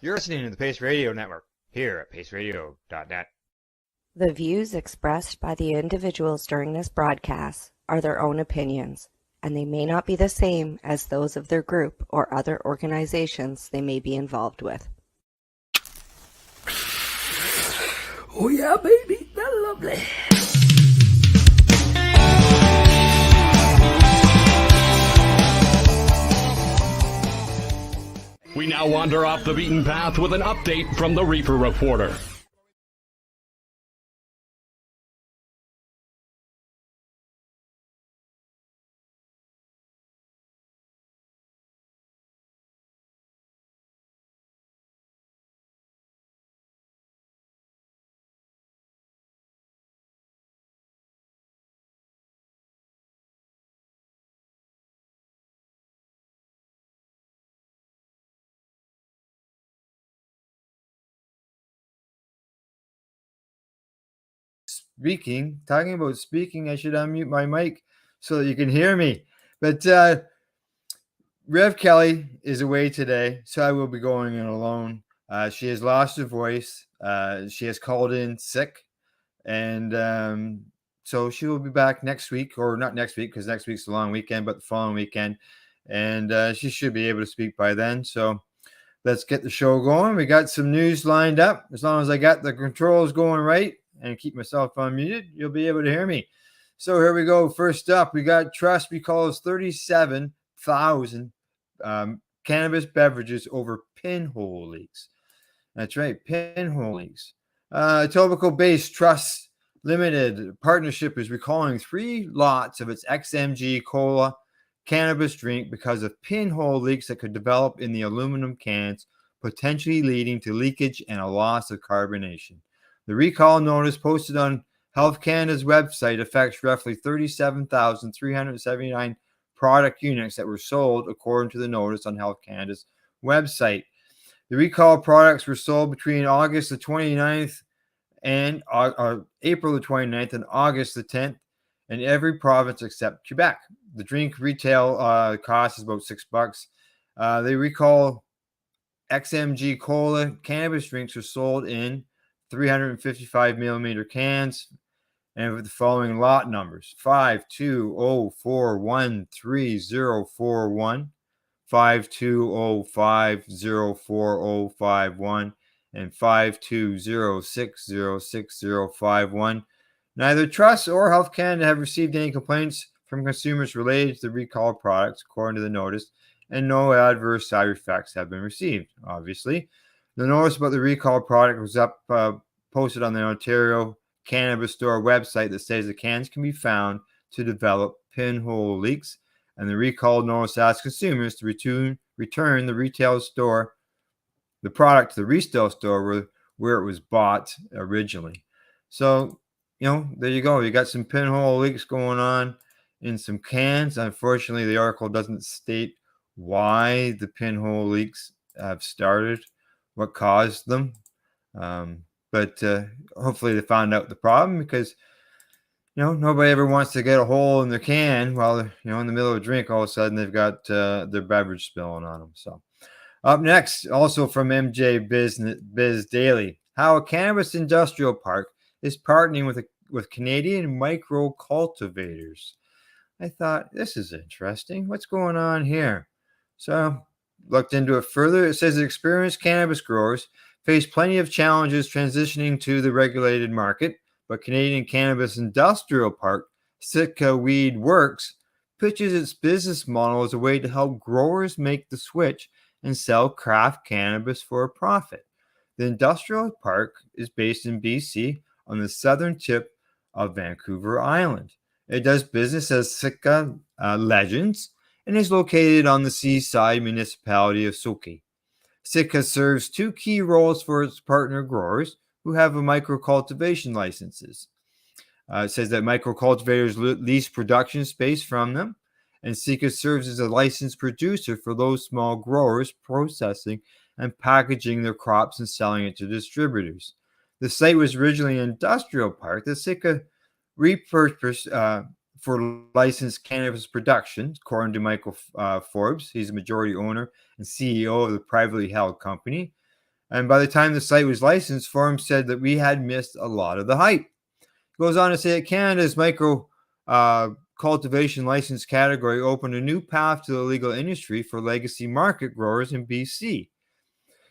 You're listening to the Pace Radio Network here at paceradio.net. The views expressed by the individuals during this broadcast are their own opinions, and they may not be the same as those of their group or other organizations they may be involved with. Oh yeah, baby, that's lovely. We now wander off the beaten path with an update from the Reefer Reporter. Talking about speaking, I should unmute my mic so that you can hear me. But Rev Kelly is away today, so I will be going in alone. She has lost her voice. She has called in sick, and so she will be back next week, or not next week, because next week's a long weekend, but the following weekend, and she should be able to speak by then. So let's get the show going. We got some news lined up. As long as I got the controls going right and keep myself unmuted, you'll be able to hear me. So here we go. First up, we got Truss recalls 37,000 cannabis beverages over pinhole leaks. That's right, pinhole leaks. Etobicoke-based Truss Limited Partnership is recalling 3 lots of its XMG Cola cannabis drink because of pinhole leaks that could develop in the aluminum cans, potentially leading to leakage and a loss of carbonation. The recall notice posted on Health Canada's website affects roughly 37,379 product units that were sold, according to the notice on Health Canada's website. The recall products were sold between August the 29th and April the 29th and August the 10th in every province except Quebec. The drink retail cost is about $6. They recall XMG Cola cannabis drinks are sold in 355 millimeter cans, and with the following lot numbers: 5204130041, 5205040051, and 5206060051. Neither Truss or Health Canada have received any complaints from consumers related to the recalled products, according to the notice, and no adverse side effects have been received. Obviously, the notice about the recalled product was posted on the Ontario Cannabis Store website that says the cans can be found to develop pinhole leaks, and the recalled notice asks consumers to return the product to the retail store where it was bought originally. So, there you go. You got some pinhole leaks going on in some cans. Unfortunately, the article doesn't state why the pinhole leaks have started, what caused them. But hopefully they found out the problem, because, nobody ever wants to get a hole in their can while they're, in the middle of a drink. All of a sudden they've got their beverage spilling on them. So up next, also from MJ Biz Daily, how a cannabis industrial park is partnering with Canadian micro-cultivators. I thought, this is interesting. What's going on here? So looked into it further. It says that experienced cannabis growers face plenty of challenges transitioning to the regulated market, but Canadian Cannabis Industrial Park, Sitka Weed Works, pitches its business model as a way to help growers make the switch and sell craft cannabis for a profit. The industrial park is based in BC on the southern tip of Vancouver Island. It does business as Sitka Legends and is located on the seaside municipality of Soke. Sitka serves 2 key roles for its partner growers who have a micro-cultivation licenses. It says that micro-cultivators lease production space from them, and Sitka serves as a licensed producer for those small growers processing and packaging their crops and selling it to distributors. The site was originally an industrial park that Sitka repurposed for licensed cannabis production, according to Michael Forbes. He's a majority owner and CEO of the privately held company. And by the time the site was licensed, Forbes said that we had missed a lot of the hype. Goes on to say that Canada's micro cultivation license category opened a new path to the legal industry for legacy market growers in BC.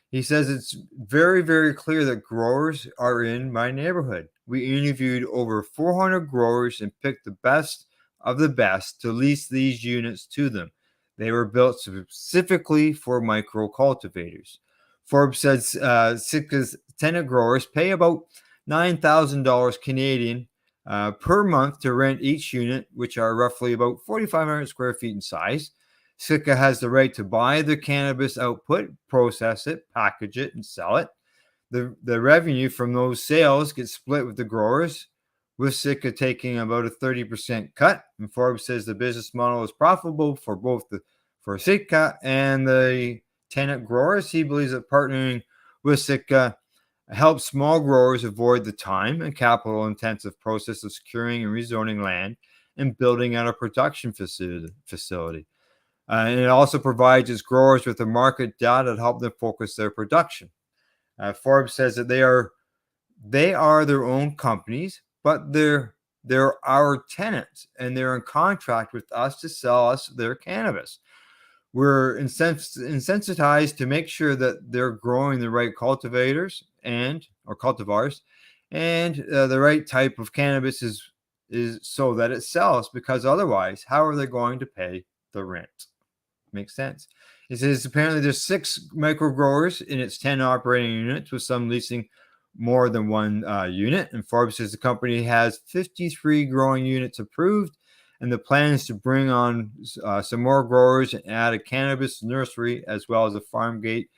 He says it's very, very clear that growers are in my neighborhood. We interviewed over 400 growers and picked the best of the best to lease these units to them. They were built specifically for micro cultivators. Forbes says Sitka's tenant growers pay about $9,000 Canadian per month to rent each unit, which are roughly about 4,500 square feet in size. Sitka has the right to buy the cannabis output, process it, package it, and sell it. The revenue from those sales gets split with the growers, with Sitka taking about a 30% cut. And Forbes says the business model is profitable for both for Sitka and the tenant growers. He believes that partnering with Sitka helps small growers avoid the time and capital intensive process of securing and rezoning land and building out a production facility. And it also provides its growers with the market data to help them focus their production. Forbes says that they are their own companies, but they're our tenants, and they're in contract with us to sell us their cannabis. We're insensitized to make sure that they're growing the right cultivators or cultivars, and the right type of cannabis is so that it sells. Because otherwise, how are they going to pay the rent? Makes sense. It says apparently there's 6 micro growers in its 10 operating units, with some leasing more than one unit. And Forbes says the company has 53 growing units approved, and the plan is to bring on some more growers and add a cannabis nursery as well as a farm gate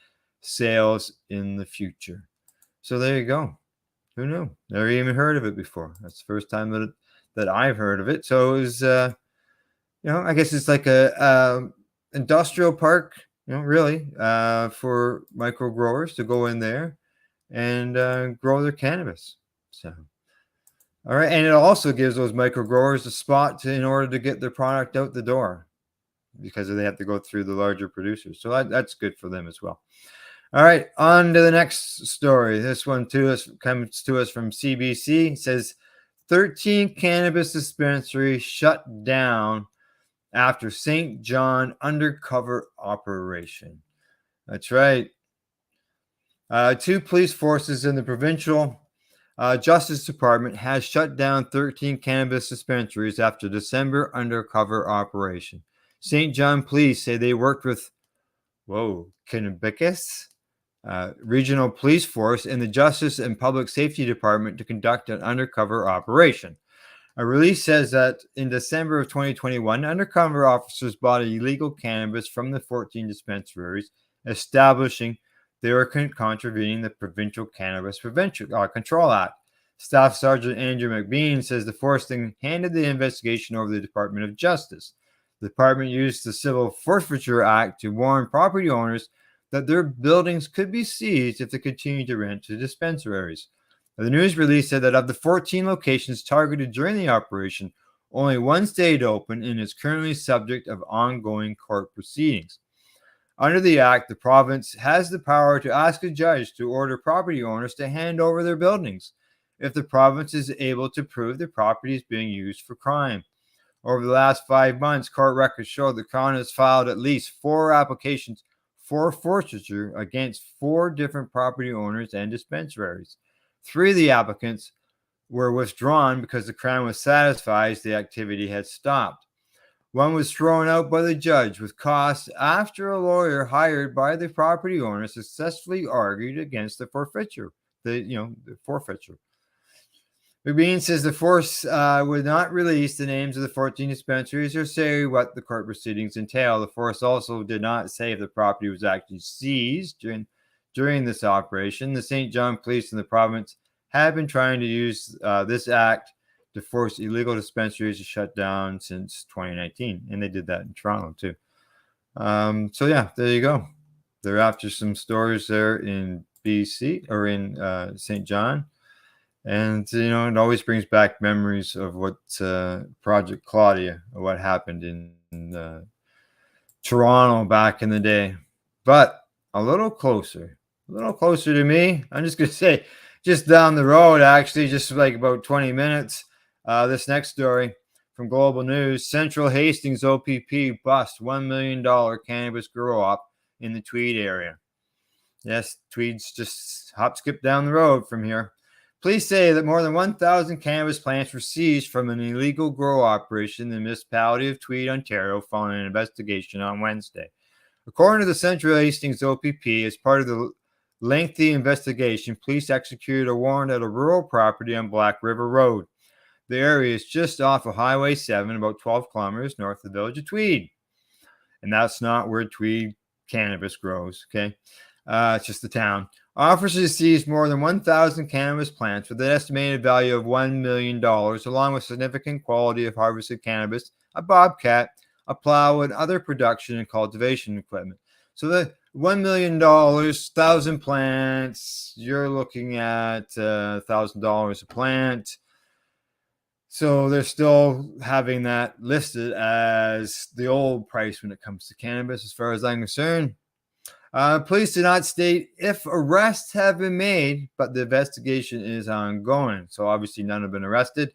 sales in the future. So there you go. Who knew? Never even heard of it before. That's the first time that I've heard of it. So it was, I guess it's like a industrial park, really, for micro growers to go in there and grow their cannabis. So, all right. And it also gives those micro growers a spot in order to get their product out the door, because they have to go through the larger producers. So that's good for them as well. All right. On to the next story. This one comes to us from CBC. It says 13 cannabis dispensaries shut down after St. John undercover operation. That's right. 2 police forces in the provincial Justice Department has shut down 13 cannabis dispensaries after December undercover operation. St. John police say they worked with cannabis regional police force and the Justice and Public Safety Department to conduct an undercover operation. A release says that in December of 2021, undercover officers bought illegal cannabis from the 14 dispensaries, establishing they were contravening the Provincial Cannabis Control Act. Staff Sergeant Andrew McBean says the force then handed the investigation over to the Department of Justice. The department used the Civil Forfeiture Act to warn property owners that their buildings could be seized if they continued to rent to dispensaries. The news release said that of the 14 locations targeted during the operation, only one stayed open and is currently subject of ongoing court proceedings. Under the Act, the province has the power to ask a judge to order property owners to hand over their buildings if the province is able to prove the property is being used for crime. Over the last 5 months, court records show the Crown has filed at least 4 applications for forfeiture against 4 different property owners and dispensaries. 3 of the applicants were withdrawn because the Crown was satisfied the activity had stopped. One was thrown out by the judge with costs after a lawyer hired by the property owner successfully argued against the forfeiture. The forfeiture. McBean says the force would not release the names of the 14 dispensaries or say what the court proceedings entail. The force also did not say if the property was actually seized during this operation. The St. John police in the province have been trying to use this act to force illegal dispensaries to shut down since 2019, and they did that in Toronto too. So yeah, there you go. They're after some stores there in BC or in St. John, and it always brings back memories of what Project Claudia, or what happened in Toronto back in the day. But a little closer a little closer to me. I'm just going to say just down the road, actually, just like about 20 minutes. This next story from Global News: Central Hastings OPP bust $1 million cannabis grow up in the Tweed area. Yes, Tweed's just hop skip down the road from here. Police say that more than 1,000 cannabis plants were seized from an illegal grow operation in the municipality of Tweed, Ontario, following an investigation on Wednesday. According to the Central Hastings OPP, as part of the lengthy investigation, police executed a warrant at a rural property on Black River Road. The area is just off of Highway 7, about 12 kilometers north of the village of Tweed. And that's not where Tweed cannabis grows, okay? It's just the town. Officers seized more than 1,000 cannabis plants with an estimated value of $1 million, along with significant quality of harvested cannabis, a bobcat, a plow, and other production and cultivation equipment. So the $1 million, 1,000 plants, you're looking at $1,000 a plant. So they're still having that listed as the old price when it comes to cannabis, as far as I'm concerned. Police did not state if arrests have been made, but the investigation is ongoing. So obviously none have been arrested.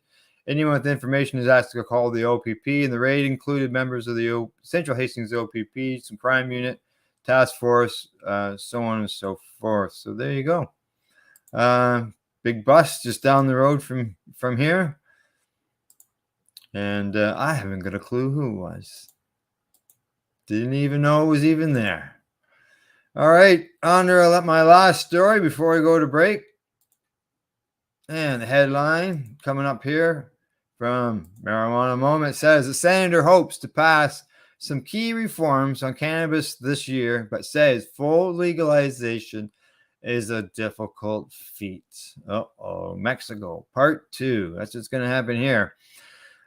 Anyone with information is asked to call the OPP, and the raid included members of the Central Hastings OPP, some crime unit, task force, so on and so forth. So there you go. Big bust just down the road from here. And I haven't got a clue who it was. Didn't even know it was even there. All right, on to my last story before we go to break. And the headline coming up here from Marijuana Moment says the senator hopes to pass some key reforms on cannabis this year, but says full legalization is a difficult feat. Mexico, part 2. That's what's going to happen here.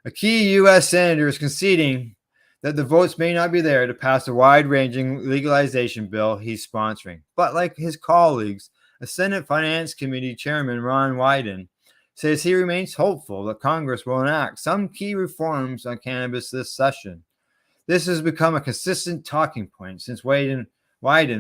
A key U.S. senator is conceding that the votes may not be there to pass a wide-ranging legalization bill he's sponsoring. But like his colleagues, a Senate Finance Committee Chairman Ron Wyden says he remains hopeful that Congress will enact some key reforms on cannabis this session. This has become a consistent talking point since Wyden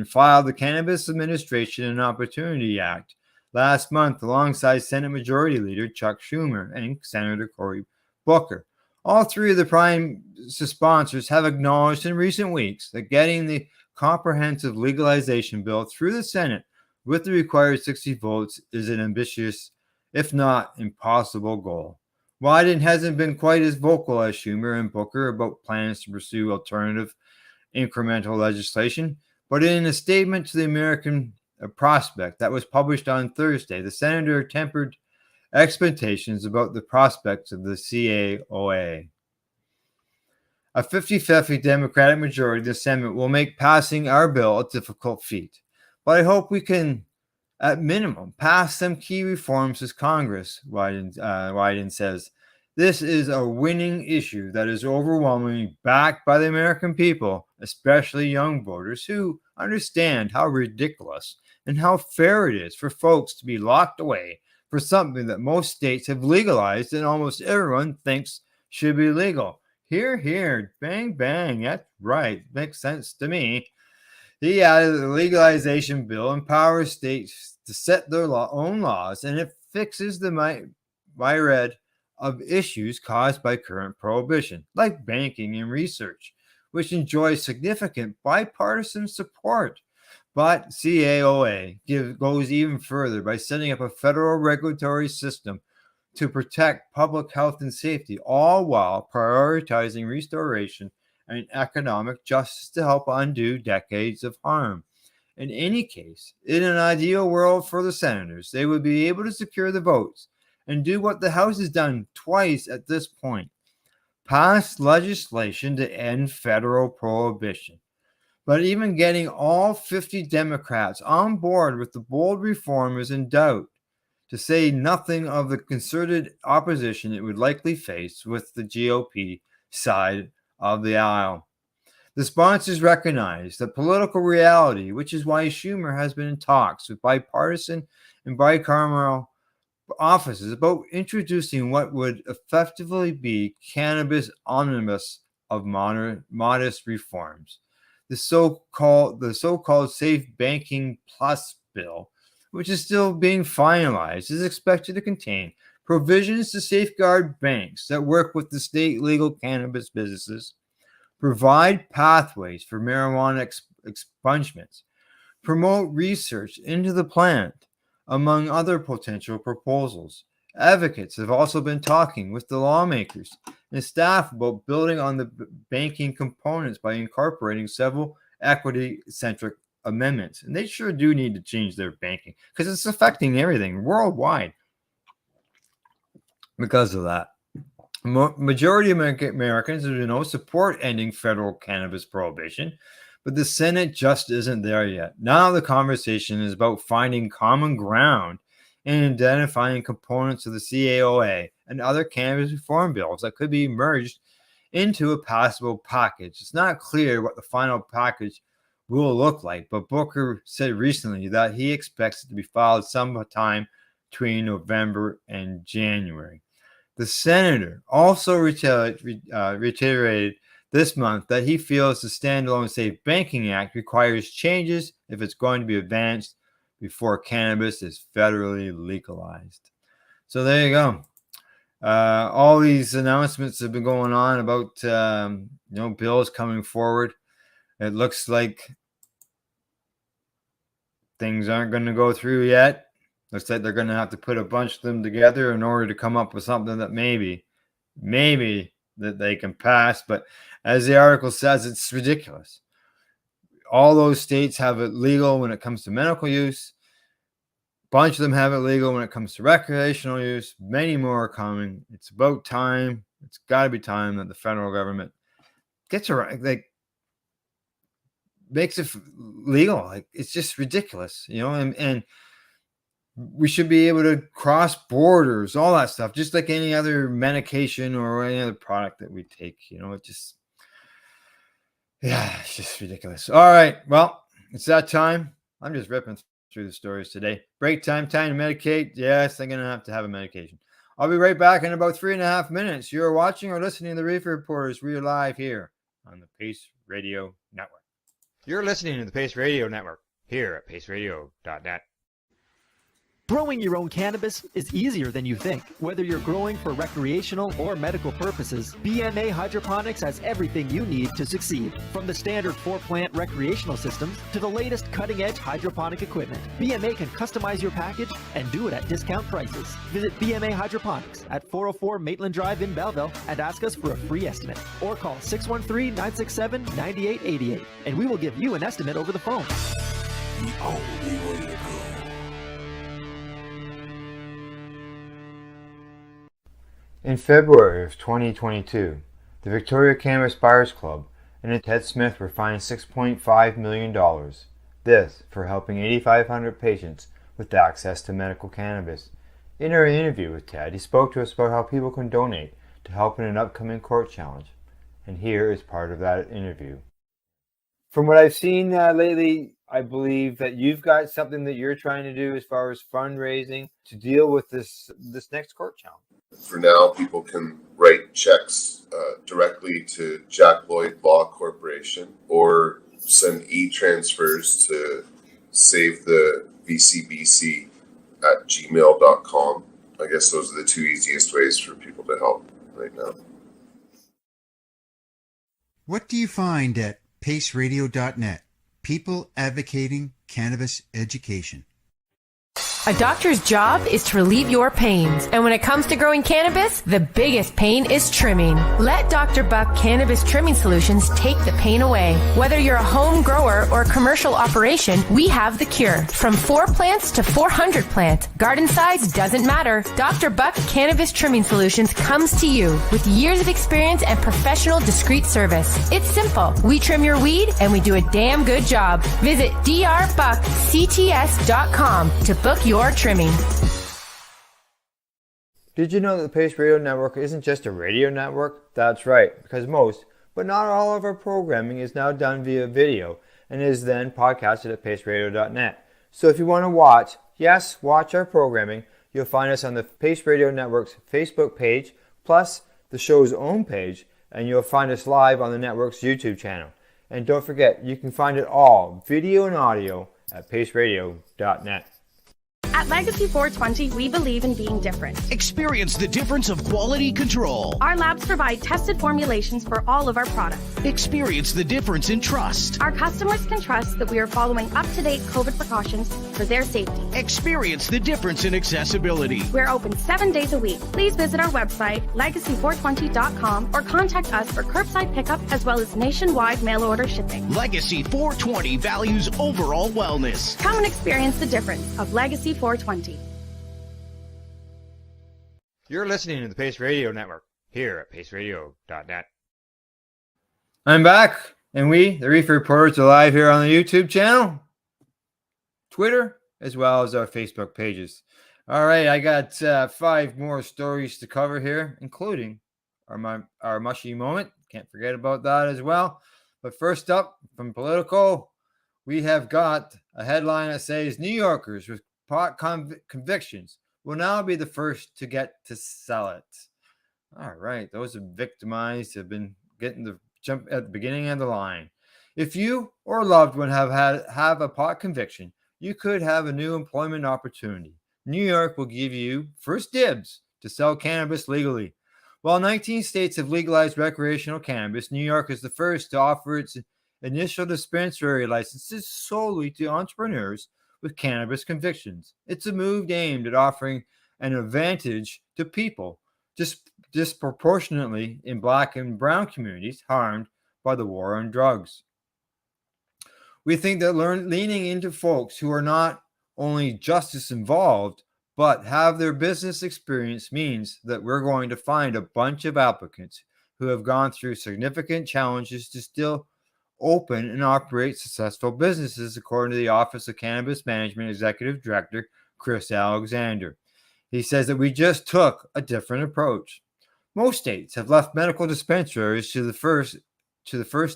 filed the Cannabis Administration and Opportunity Act last month alongside Senate Majority Leader Chuck Schumer and Senator Cory Booker. All three of the prime sponsors have acknowledged in recent weeks that getting the comprehensive legalization bill through the Senate with the required 60 votes is an ambitious, if not impossible, goal. Wyden hasn't been quite as vocal as Schumer and Booker about plans to pursue alternative incremental legislation, but in a statement to the American Prospect that was published on Thursday, the senator tempered expectations about the prospects of the CAOA. A 50-50 Democratic majority in the Senate will make passing our bill a difficult feat, but I hope we can, at minimum, pass some key reforms as Congress, Wyden says. This is a winning issue that is overwhelmingly backed by the American people, especially young voters who understand how ridiculous and how fair it is for folks to be locked away for something that most states have legalized and almost everyone thinks should be legal. Hear, hear, bang, bang. That's right. Makes sense to me. He added that the legalization bill empowers states to set their own laws, and it fixes the myriad of issues caused by current prohibition, like banking and research, which enjoys significant bipartisan support. But CAOA goes even further by setting up a federal regulatory system to protect public health and safety, all while prioritizing restoration and economic justice to help undo decades of harm. In any case, in an ideal world for the senators, they would be able to secure the votes and do what the House has done twice at this point: pass legislation to end federal prohibition. But even getting all 50 Democrats on board with the bold reform is in doubt, to say nothing of the concerted opposition it would likely face with the GOP side of the aisle. The sponsors recognize the political reality, which is why Schumer has been in talks with bipartisan and bicameral offices about introducing what would effectively be cannabis omnibus of modest reforms. The so-called Safe Banking Plus bill, which is still being finalized, is expected to contain provisions to safeguard banks that work with the state legal cannabis businesses, provide pathways for marijuana expungements, promote research into the plant, among other potential proposals. Advocates have also been talking with the lawmakers and staff about building on the banking components by incorporating several equity-centric amendments. And they sure do need to change their banking because it's affecting everything worldwide because of that. Majority of Americans, as you know, support ending federal cannabis prohibition, but the Senate just isn't there yet. Now the conversation is about finding common ground and identifying components of the CAOA and other cannabis reform bills that could be merged into a passable package. It's not clear what the final package will look like, but Booker said recently that he expects it to be filed sometime between November and January. The senator also reiterated this month that he feels the Standalone Safe Banking Act requires changes if it's going to be advanced before cannabis is federally legalized. So there you go. All these announcements have been going on about bills coming forward. It looks like things aren't going to go through yet. Looks like they're going to have to put a bunch of them together in order to come up with something that maybe that they can pass. But as the article says, it's ridiculous. All those states have it legal when it comes to medical use. A bunch of them have it legal when it comes to recreational use. Many more are coming. It's about time. It's got to be time that the federal government gets around, makes it legal. It's just ridiculous, and we should be able to cross borders, all that stuff, just like any other medication or any other product that we take. It's just ridiculous. All right, well, it's that time. I'm just ripping through the stories today. Break time to medicate. Yes, I'm gonna have to have a medication. I'll be right back in about 3.5 minutes. You're watching or listening to the Reefer Reporters. We're live here on the Pace Radio Network. You're listening to the Pace Radio Network here at paceradio.net. Growing your own cannabis is easier than you think. Whether you're growing for recreational or medical purposes, BMA Hydroponics has everything you need to succeed. From the standard 4-plant recreational systems to the latest cutting-edge hydroponic equipment, BMA can customize your package and do it at discount prices. Visit BMA Hydroponics at 404 Maitland Drive in Belleville and ask us for a free estimate. Or call 613-967-9888 and we will give you an estimate over the phone. The only way to go. In February of 2022, the Victoria Cannabis Buyers Club and Ted Smith were fined $6.5 million. This for helping 8,500 patients with access to medical cannabis. In our interview with Ted, he spoke to us about how people can donate to help in an upcoming court challenge. And here is part of that interview. From what I've seen lately, I believe that you've got something that you're trying to do as far as fundraising to deal with this next court challenge. For now, people can write checks directly to Jack Lloyd Law Corporation or send e-transfers to save the VCBC at gmail.com. I guess those are the two easiest ways for people to help right now. What do you find at paceradio.net? People advocating cannabis education. A doctor's job is to relieve your pains. And when it comes to growing cannabis, the biggest pain is trimming. Let Dr. Buck Cannabis Trimming Solutions take the pain away. Whether you're a home grower or a commercial operation, we have the cure. From 4 plants to 400 plant. Garden size doesn't matter. Dr. Buck Cannabis Trimming Solutions comes to you with years of experience and professional discreet service. It's simple. We trim your weed and we do a damn good job. Visit drbuckcts.com to book your trimming. Did you know that the Pace Radio Network isn't just a radio network? That's right, because most, but not all of our programming is now done via video and is then podcasted at paceradio.net. So if you want to watch our programming, you'll find us on the Pace Radio Network's Facebook page, plus the show's own page, and you'll find us live on the network's YouTube channel. And don't forget, you can find it all, video and audio, at paceradio.net. At Legacy 420, we believe in being different. Experience the difference of quality control. Our labs provide tested formulations for all of our products. Experience the difference in trust. Our customers can trust that we are following up-to-date COVID precautions for their safety. Experience the difference in accessibility. We're open 7 days a week. Please visit our website, legacy420.com, or contact us for curbside pickup as well as nationwide mail order shipping. Legacy 420 values overall wellness. Come and experience the difference of Legacy 420. You're listening to the Pace Radio Network here at paceradio.net. I'm back, and we, the Reefer Reporters, are live here on the YouTube channel, Twitter, as well as our Facebook pages. All right, I got 5 more stories to cover here, including our Mushie Moment. Can't forget about that as well. But first up, from Politico, we have got a headline that says New Yorkers with pot convictions will now be the first to get to sell it. All right, those victimized have been getting the jump at the beginning of the line. If you or a loved one have a pot conviction, you could have a new employment opportunity. New York will give you first dibs to sell cannabis legally. While 19 states have legalized recreational cannabis, New York is the first to offer its initial dispensary licenses solely to entrepreneurs with cannabis convictions. It's a move aimed at offering an advantage to people disproportionately in Black and Brown communities harmed by the war on drugs. We think that leaning into folks who are not only justice involved, but have their business experience means that we're going to find a bunch of applicants who have gone through significant challenges to still open and operate successful businesses, according to the Office of Cannabis Management Executive Director Chris Alexander. He says that we just took a different approach. Most states have left medical dispensaries to the first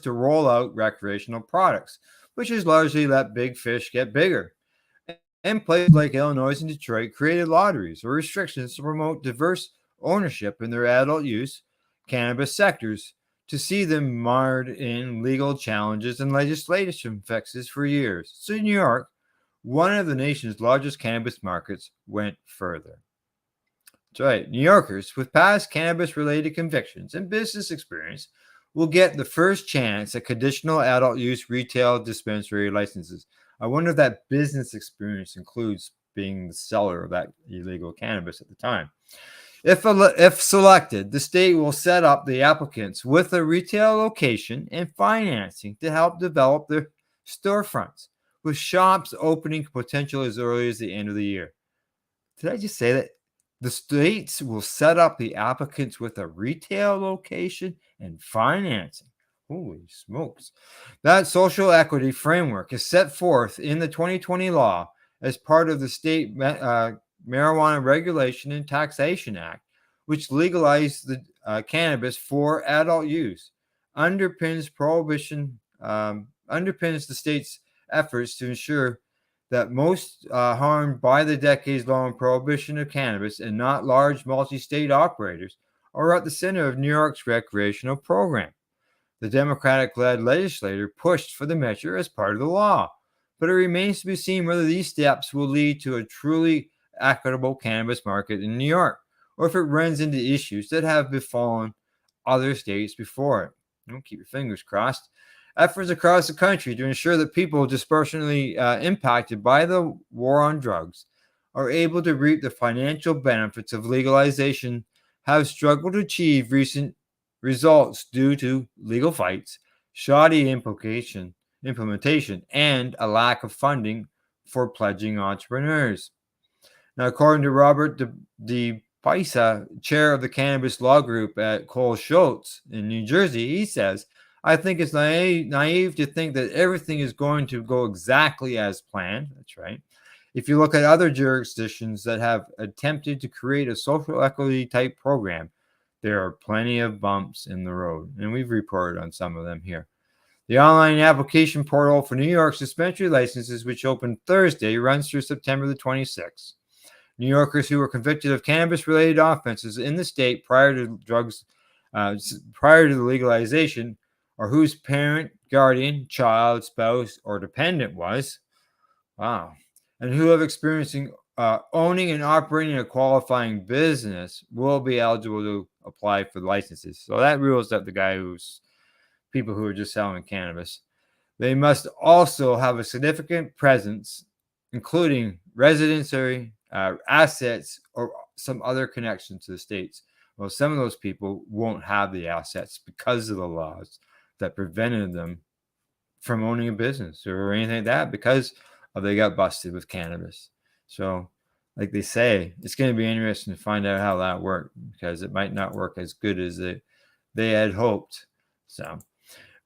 to roll out recreational products, which has largely let big fish get bigger. And places like Illinois and Detroit created lotteries or restrictions to promote diverse ownership in their adult use cannabis sectors, to see them marred in legal challenges and legislation fixes for years. So New York, one of the nation's largest cannabis markets, went further. That's right. New Yorkers with past cannabis-related convictions and business experience will get the first chance at conditional adult use retail dispensary licenses. I wonder if that business experience includes being the seller of that illegal cannabis at the time. If selected, the state will set up the applicants with a retail location and financing to help develop their storefronts, with shops opening potentially as early as the end of the year. Did I just say that? The states will set up the applicants with a retail location and financing. Holy smokes. That social equity framework is set forth in the 2020 law as part of the state Marijuana Regulation and Taxation Act, which legalized the cannabis for adult use, underpins the state's efforts to ensure that most harmed by the decades-long prohibition of cannabis and not large multi-state operators are at the center of New York's recreational program. The Democratic-led legislature pushed for the measure as part of the law, but it remains to be seen whether these steps will lead to a truly equitable cannabis market in New York, or if it runs into issues that have befallen other states before it. Keep your fingers crossed. Efforts across the country to ensure that people disproportionately impacted by the war on drugs are able to reap the financial benefits of legalization have struggled to achieve recent results due to legal fights, shoddy implementation, and a lack of funding for pledging entrepreneurs. Now, according to Robert De Paisa, chair of the Cannabis Law Group at Cole Schultz in New Jersey, he says, I think it's naive to think that everything is going to go exactly as planned. That's right. If you look at other jurisdictions that have attempted to create a social equity type program, there are plenty of bumps in the road, and we've reported on some of them here. The online application portal for New York's dispensary licenses, which opened Thursday, runs through September the 26th. New Yorkers who were convicted of cannabis-related offenses in the state prior to the legalization, or whose parent, guardian, child, spouse, or dependent was Wow. And who have experiencing owning and operating a qualifying business will be eligible to apply for licenses. So that rules out the guy who's people who are just selling cannabis. They must also have a significant presence, including residency, assets, or some other connection to the states. Well, some of those people won't have the assets because of the laws that prevented them from owning a business or anything like that because they got busted with cannabis. So, like they say, it's going to be interesting to find out how that worked because it might not work as good as they had hoped. So,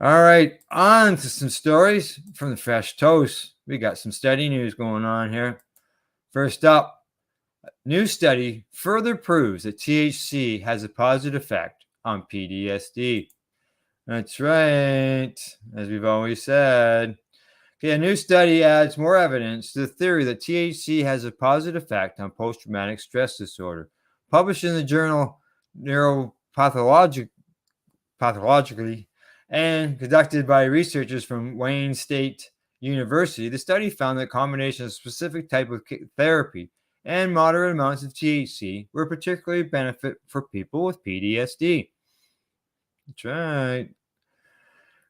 all right, on to some stories from the Fresh Toast. We got some study news going on here. First up, new study further proves that THC has a positive effect on PTSD. That's right, as we've always said. Okay, a new study adds more evidence to the theory that THC has a positive effect on post-traumatic stress disorder. Published in the journal Neuropathy and conducted by researchers from Wayne State University, the study found that combination of a specific type of therapy and moderate amounts of THC were particularly benefit for people with PTSD. That's right.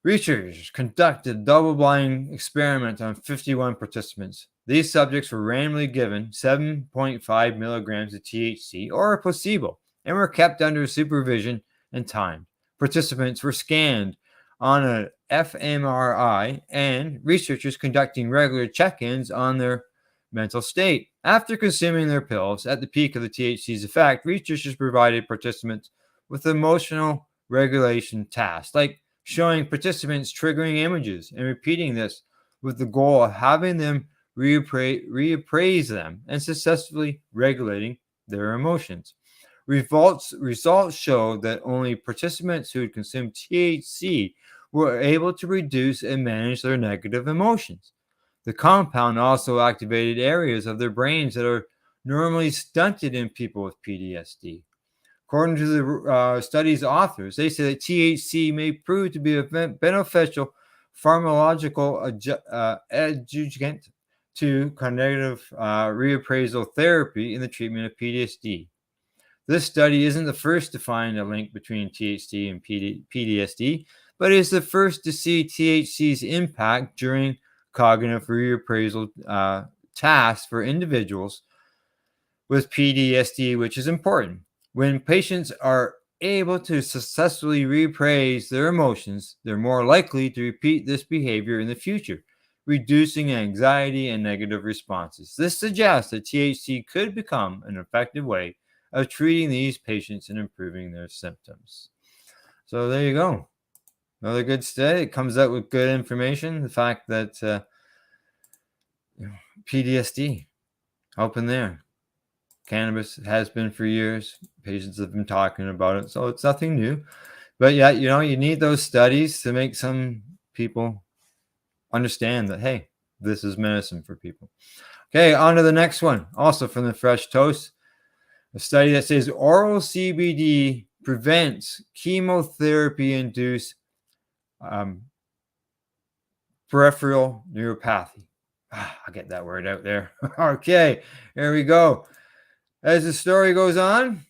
Researchers conducted a double-blind experiment on 51 participants. These subjects were randomly given 7.5 milligrams of THC or a placebo and were kept under supervision and timed. Participants were scanned on an fMRI and researchers conducting regular check-ins on their mental state. After consuming their pills at the peak of the THC's effect, researchers provided participants with emotional regulation tasks, like showing participants triggering images and repeating this with the goal of having them reappraise them and successfully regulating their emotions. Results show that only participants who had consumed THC were able to reduce and manage their negative emotions. The compound also activated areas of their brains that are normally stunted in people with PTSD. According to the study's authors, they say that THC may prove to be a beneficial pharmacological adjuvant to cognitive reappraisal therapy in the treatment of PTSD. This study isn't the first to find a link between THC and PTSD, but is the first to see THC's impact during cognitive reappraisal tasks for individuals with PTSD, which is important. When patients are able to successfully reappraise their emotions, they're more likely to repeat this behavior in the future, reducing anxiety and negative responses. This suggests that THC could become an effective way of treating these patients and improving their symptoms. So there you go. Another good study. It comes out with good information. The fact that PTSD helping there. Cannabis has been for years. Patients have been talking about it. So it's nothing new. But yeah, you need those studies to make some people understand that, hey, this is medicine for people. Okay, on to the next one. Also from the Fresh Toast. A study that says oral CBD prevents chemotherapy-induced peripheral neuropathy. I'll get that word out there. Okay, here we go. As the story goes on,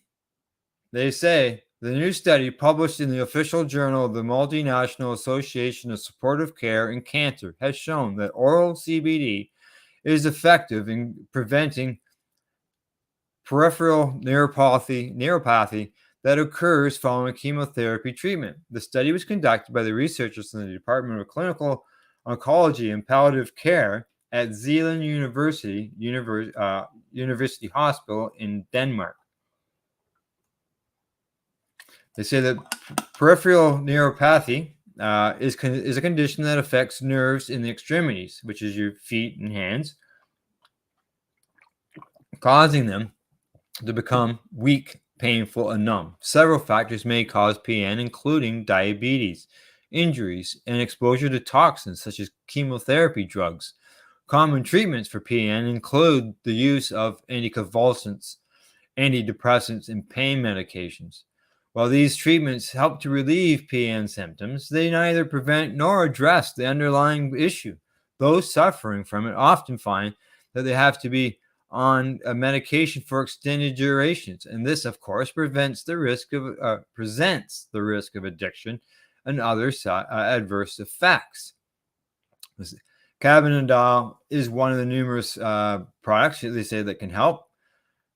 they say the new study published in the official journal of the Multinational Association of Supportive Care and Cancer has shown that oral CBD is effective in preventing peripheral neuropathy that occurs following chemotherapy treatment. The study was conducted by the researchers in the Department of Clinical Oncology and Palliative Care at Zealand University Hospital in Denmark. They say that peripheral neuropathy is a condition that affects nerves in the extremities, which is your feet and hands, causing them to become weak, painful, and numb. Several factors may cause PN, including diabetes, injuries, and exposure to toxins such as chemotherapy drugs. Common treatments for PN include the use of anticonvulsants, antidepressants, and pain medications. While these treatments help to relieve PN symptoms, they neither prevent nor address the underlying issue, those suffering from it often find that they have to be on a medication for extended durations, and this, of course, presents the risk of addiction and other adverse effects. Cannabinol is one of the numerous products, they say, that can help.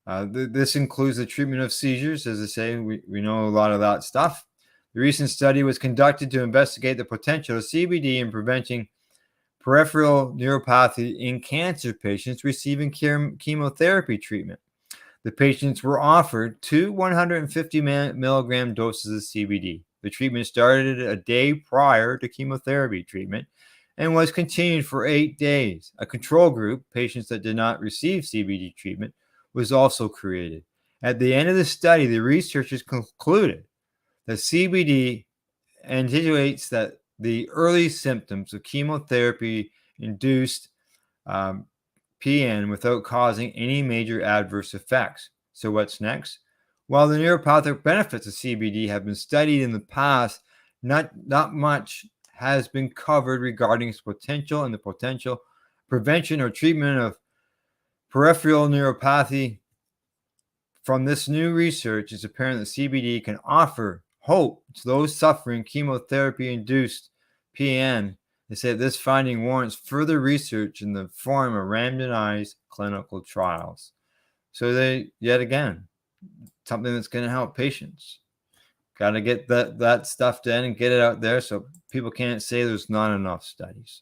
This includes the treatment of seizures. As I say, we know a lot of that stuff. The recent study was conducted to investigate the potential of CBD in preventing peripheral neuropathy in cancer patients receiving chemotherapy treatment. The patients were offered 2 150 milligram doses of CBD. The treatment started a day prior to chemotherapy treatment and was continued for 8 days. A control group, patients that did not receive CBD treatment, was also created. At the end of the study, the researchers concluded that CBD attenuates that the early symptoms of chemotherapy-induced PN without causing any major adverse effects. So what's next? While the neuropathic benefits of CBD have been studied in the past, not much has been covered regarding its potential and the potential prevention or treatment of peripheral neuropathy. From this new research, it's apparent that CBD can offer hope to those suffering chemotherapy-induced PN. They say this finding warrants further research in the form of randomized clinical trials. So yet again, something that's going to help patients. Got to get that stuff done and get it out there so people can't say there's not enough studies.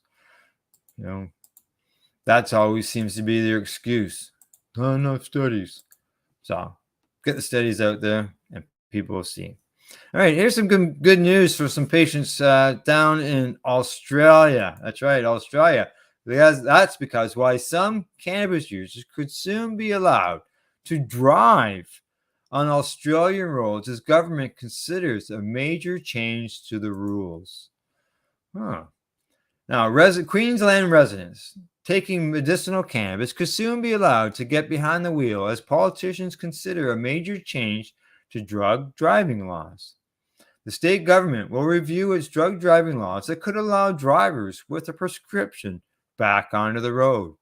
That's always seems to be their excuse. Not enough studies. So get the studies out there and people will see. All right, here's some good news for some patients down in Australia. That's right, Australia. That's because why some cannabis users could soon be allowed to drive on Australian roads as government considers a major change to the rules. Now, Queensland residents taking medicinal cannabis could soon be allowed to get behind the wheel as politicians consider a major change to drug driving laws. The state government will review its drug driving laws that could allow drivers with a prescription back onto the road.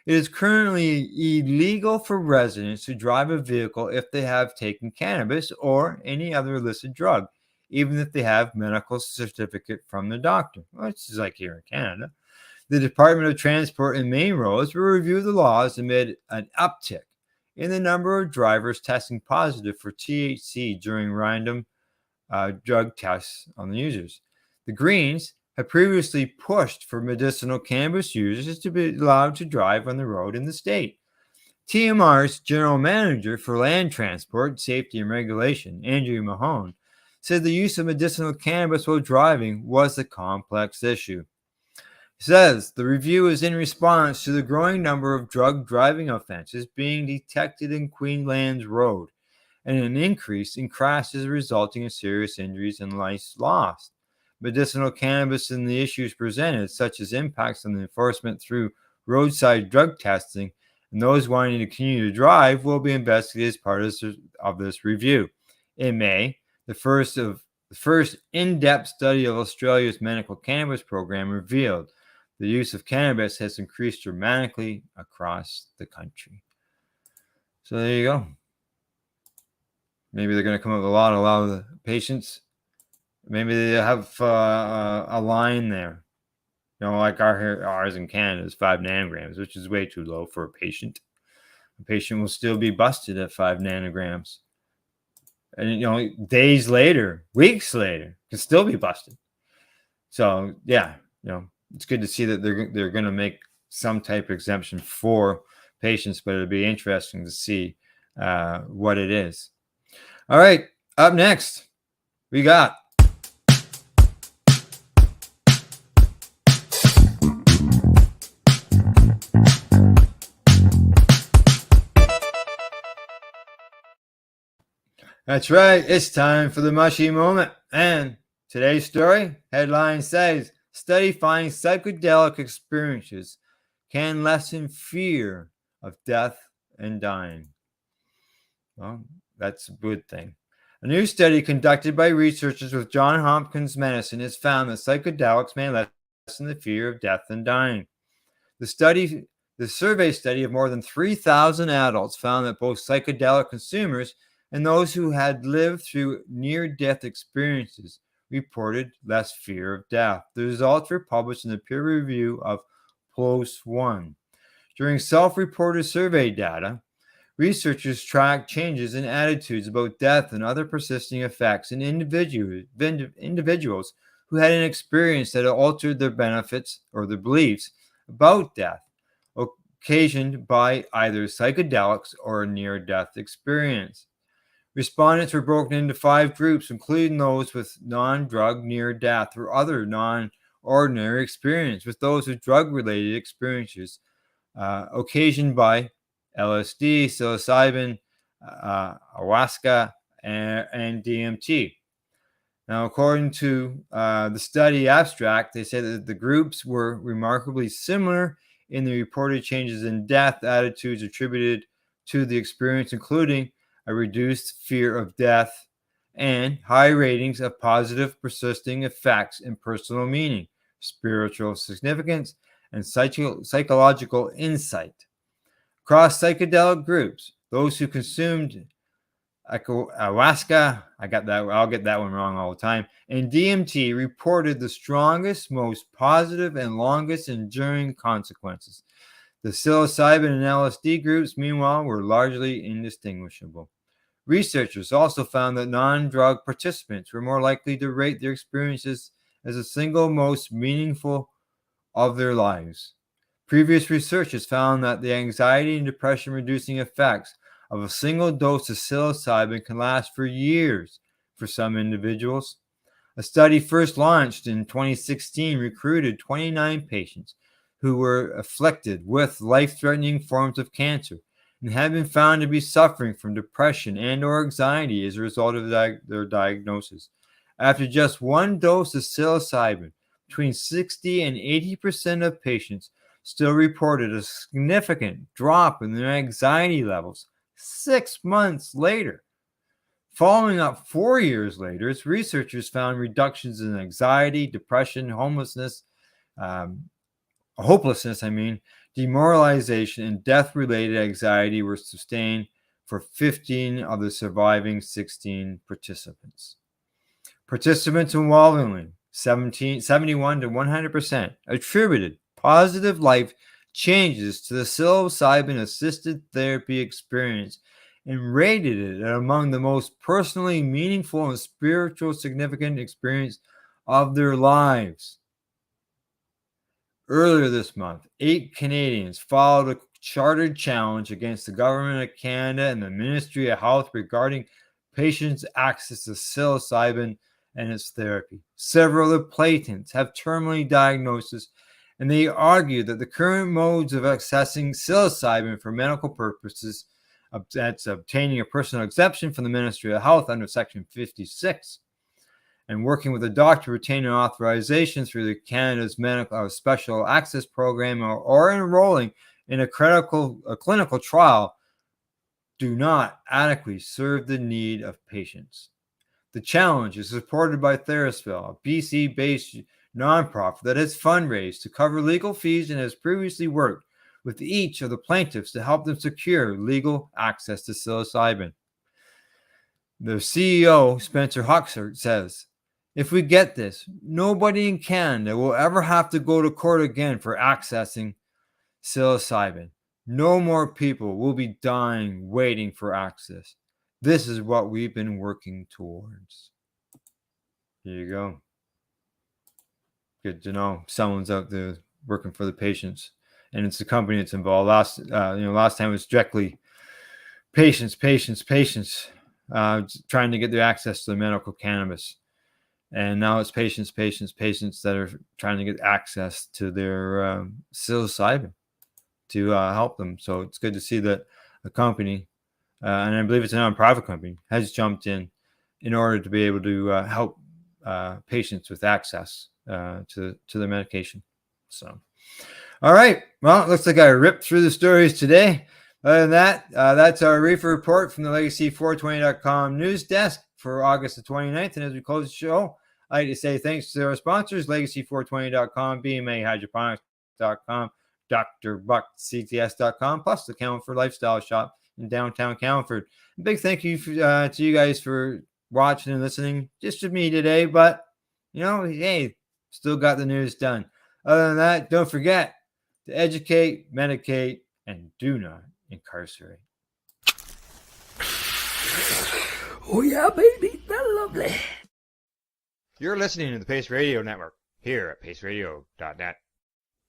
It is currently illegal for residents to drive a vehicle if they have taken cannabis or any other illicit drug, even if they have medical certificate from the doctor. Well, it's just like here in Canada. The Department of Transport and Main Roads will review the laws amid an uptick in the number of drivers testing positive for THC during random drug tests on the users. The Greens have previously pushed for medicinal cannabis users to be allowed to drive on the road in the state. TMR's General Manager for Land Transport, Safety and Regulation, Andrew Mahone, said the use of medicinal cannabis while driving was a complex issue. He says the review is in response to the growing number of drug driving offenses being detected in Queensland's road and an increase in crashes resulting in serious injuries and lives lost. Medicinal cannabis and the issues presented, such as impacts on the enforcement through roadside drug testing and those wanting to continue to drive, will be investigated as part of this review. In May, the first in-depth study of Australia's medical cannabis program revealed the use of cannabis has increased dramatically across the country. So there you go. Maybe they're going to come up with a lot of the patients. Maybe they have a line there. Like ours in Canada is 5 nanograms, which is way too low for a patient. A patient will still be busted at 5 nanograms. And, days later, weeks later, can still be busted. So, yeah, it's good to see that they're going to make some type of exemption for patients, but it'll be interesting to see what it is. All right, up next, we got That's right. It's time for the Mushie Moment. And today's story headline says, study finds psychedelic experiences can lessen fear of death and dying. Well, that's a good thing. A new study conducted by researchers with Johns Hopkins Medicine has found that psychedelics may lessen the fear of death and dying. The survey study of more than 3,000 adults found that both psychedelic consumers and those who had lived through near-death experiences reported less fear of death. The results were published in the peer review of PLOS One. During self-reported survey data, researchers tracked changes in attitudes about death and other persisting effects in individuals who had an experience that altered their benefits or their beliefs about death, occasioned by either psychedelics or a near-death experience. Respondents were broken into 5 groups, including those with non-drug near-death or other non-ordinary experience, with those with drug-related experiences occasioned by LSD, psilocybin, ayahuasca, and DMT. Now, according to the study abstract, they say that the groups were remarkably similar in the reported changes in death attitudes attributed to the experience, including a reduced fear of death and high ratings of positive persisting effects in personal meaning, spiritual significance, and psychological insight. Across psychedelic groups, those who consumed ayahuasca, I'll get that one wrong all the time, and DMT reported the strongest, most positive, and longest enduring consequences. The psilocybin and LSD groups, meanwhile, were largely indistinguishable. Researchers also found that non-drug participants were more likely to rate their experiences as the single most meaningful of their lives. Previous research has found that the anxiety and depression reducing effects of a single dose of psilocybin can last for years for some individuals. A study first launched in 2016 recruited 29 patients who were afflicted with life-threatening forms of cancer and had been found to be suffering from depression and or anxiety as a result of their diagnosis. After just one dose of psilocybin, between 60 and 80% of patients still reported a significant drop in their anxiety levels 6 months later. Following up 4 years later, its researchers found reductions in anxiety, depression, hopelessness, demoralization, and death-related anxiety were sustained for 15 of the surviving 16 participants. Participants involved 71 to 100% attributed positive life changes to the psilocybin-assisted therapy experience and rated it among the most personally meaningful and spiritual significant experience of their lives. Earlier this month, 8 Canadians filed a chartered challenge against the Government of Canada and the Ministry of Health regarding patients' access to psilocybin and its therapy. Several of the plaintiffs have terminally diagnosis, and they argue that the current modes of accessing psilocybin for medical purposes, that's obtaining a personal exemption from the Ministry of Health under Section 56, and working with a doctor to obtain an authorization through the Canada's Medical Special Access Program or enrolling in a clinical trial do not adequately serve the need of patients. The challenge is supported by Therasville, a BC-based nonprofit that has fundraised to cover legal fees and has previously worked with each of the plaintiffs to help them secure legal access to psilocybin. The CEO, Spencer Huxford, says, "If we get this, nobody in Canada will ever have to go to court again for accessing psilocybin. No more people will be dying waiting for access. This is what we've been working towards." Here you go. Good to know someone's out there working for the patients, and it's the company that's involved. Last time it was directly patients trying to get their access to the medical cannabis, and now it's patients that are trying to get access to their psilocybin to help them. So it's good to see that a company, and I believe it's a non-profit company, has jumped in order to be able to help patients with access to the medication. So, all right. Well, it looks like I ripped through the stories today. Other than that, that's our Reefer Report from the Legacy420.com news desk for August the 29th. And as we close the show, I'd like to say thanks to our sponsors, Legacy420.com, BMAHydroponics.com, drbuckcts.com, plus the Camelford Lifestyle Shop in downtown Camelford. Big thank you to you guys for watching and listening. Just to me today, but hey, still got the news done. Other than that, don't forget to educate, medicate, and do not incarcerate. Oh yeah, baby, that's lovely. You're listening to the Pace Radio Network here at paceradio.net.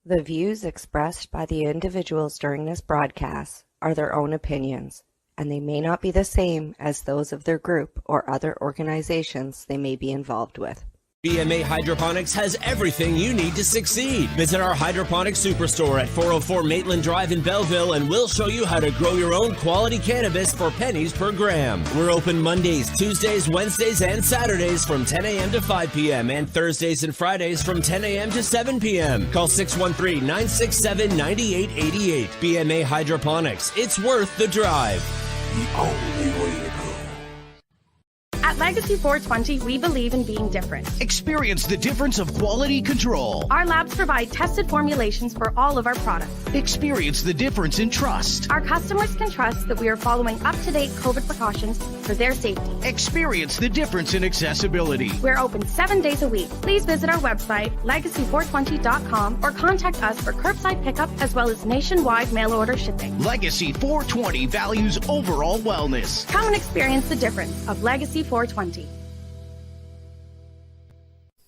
The views expressed by the individuals during this broadcast are their own opinions, and they may not be the same as those of their group or other organizations they may be involved with. BMA Hydroponics has everything you need to succeed. Visit our hydroponics superstore at 404 Maitland Drive in Belleville, and we'll show you how to grow your own quality cannabis for pennies per gram. We're open Mondays, Tuesdays, Wednesdays, and Saturdays from 10 a.m. to 5 p.m. and Thursdays and Fridays from 10 a.m. to 7 p.m. Call 613-967-9888. BMA Hydroponics. It's worth the drive. The only way to go. At Legacy 420, we believe in being different. Experience the difference of quality control. Our labs provide tested formulations for all of our products. Experience the difference in trust. Our customers can trust that we are following up-to-date COVID precautions for their safety. Experience the difference in accessibility. We're open 7 days a week. Please visit our website, legacy420.com, or contact us for curbside pickup as well as nationwide mail order shipping. Legacy 420 values overall wellness. Come and experience the difference of Legacy 420.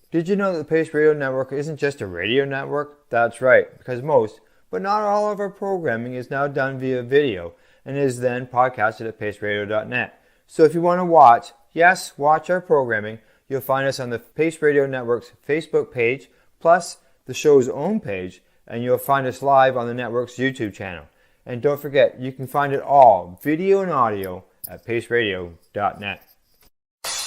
Did you know that the Pace Radio Network isn't just a radio network? That's right, because most, but not all of our programming is now done via video and is then podcasted at paceradio.net. So if you want to watch our programming, you'll find us on the Pace Radio Network's Facebook page, plus the show's own page, and you'll find us live on the network's YouTube channel. And don't forget, you can find it all, video and audio, at paceradio.net.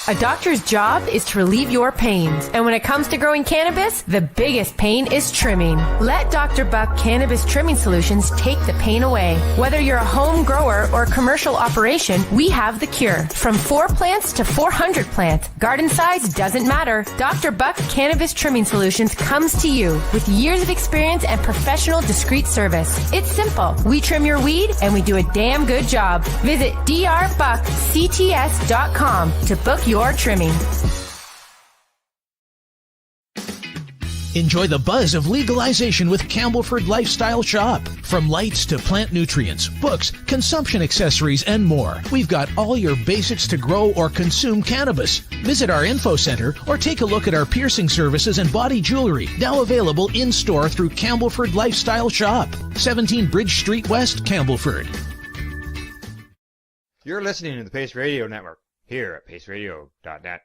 A doctor's job is to relieve your pains. And when it comes to growing cannabis, the biggest pain is trimming. Let Dr. Buck Cannabis Trimming Solutions take the pain away. Whether you're a home grower or commercial operation, we have the cure. From 4 plants to 400 plants, garden size doesn't matter. Dr. Buck Cannabis Trimming Solutions comes to you with years of experience and professional discreet service. It's simple. We trim your weed and we do a damn good job. Visit drbuckcts.com to book your trimming. Enjoy the buzz of legalization with Campbellford Lifestyle Shop. From lights to plant nutrients, books, consumption accessories, and more, we've got all your basics to grow or consume cannabis. Visit our info center or take a look at our piercing services and body jewelry, now available in-store through Campbellford Lifestyle Shop, 17 Bridge Street West, Campbellford. You're listening to the Pace Radio Network here at paceradio.net.